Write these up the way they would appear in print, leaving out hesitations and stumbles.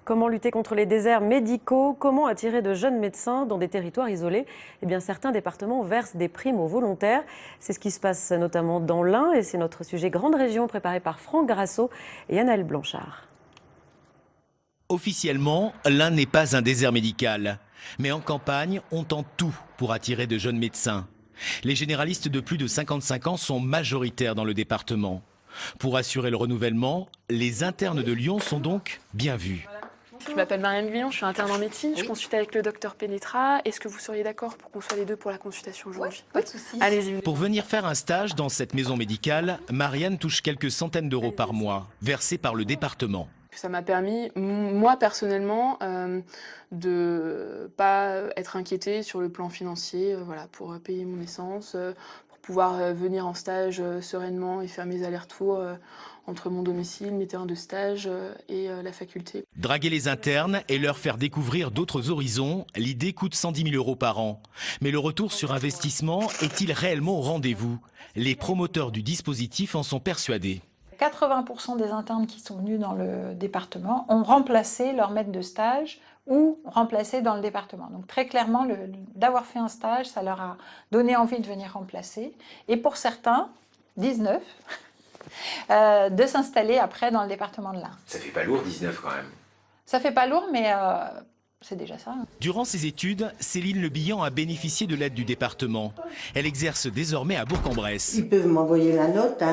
Comment lutter contre les déserts médicaux? Comment attirer de jeunes médecins dans des territoires isolés? Eh bien, certains départements versent des primes aux volontaires. C'est ce qui se passe notamment dans l'Ain et c'est notre sujet Grande Région préparé par Franck Grasso et Anaël Blanchard. Officiellement, l'Ain n'est pas un désert médical. Mais en campagne, on tente tout pour attirer de jeunes médecins. Les généralistes de plus de 55 ans sont majoritaires dans le département. Pour assurer le renouvellement, les internes de Lyon sont donc bien vus. Je m'appelle Marianne Guillon, je suis interne en médecine, je consulte avec le docteur Pénétra. Est-ce que vous seriez d'accord pour qu'on soit les deux pour la consultation aujourd'hui? Pas de souci. Allez-y. Pour venir faire un stage dans cette maison médicale, Marianne touche quelques centaines d'euros par mois, versés par le département. Ça m'a permis, moi personnellement, de pas être inquiétée sur le plan financier, voilà, pour payer mon essence, pour pouvoir venir en stage sereinement et faire mes allers-retours entre mon domicile, mes terrains de stage et la faculté. Draguer les internes et leur faire découvrir d'autres horizons, l'idée coûte 110 000 euros par an. Mais le retour sur investissement est-il réellement au rendez-vous? Les promoteurs du dispositif en sont persuadés. 80% des internes qui sont venus dans le département ont remplacé leur maître de stage ou remplacé dans le département. Donc très clairement, d'avoir fait un stage, ça leur a donné envie de venir remplacer. Et pour certains, 19, de s'installer après dans le département de l'Ain. Ça fait pas lourd, 19 quand même. Ça fait pas lourd, mais c'est déjà ça. Durant ses études, Céline Le Bihan a bénéficié de l'aide du département. Elle exerce désormais à Bourg-en-Bresse. Ils peuvent m'envoyer la note,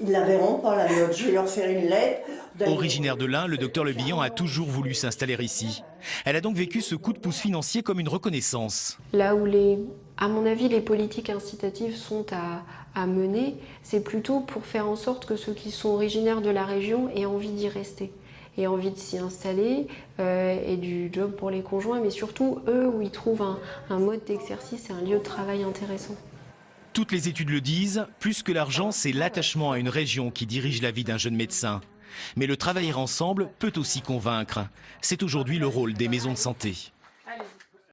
ils la verront pas la note, je vais leur faire une lettre. Originaire de l'Ain, le docteur Le Bihan a toujours voulu s'installer ici. Elle a donc vécu ce coup de pouce financier comme une reconnaissance. Là où, à mon avis, les politiques incitatives sont à mener, c'est plutôt pour faire en sorte que ceux qui sont originaires de la région aient envie d'y rester, aient envie de s'y installer, et du job pour les conjoints, mais surtout eux où ils trouvent un mode d'exercice et un lieu de travail intéressant. Toutes les études le disent, plus que l'argent, c'est l'attachement à une région qui dirige la vie d'un jeune médecin. Mais le travailler ensemble peut aussi convaincre. C'est aujourd'hui le rôle des maisons de santé.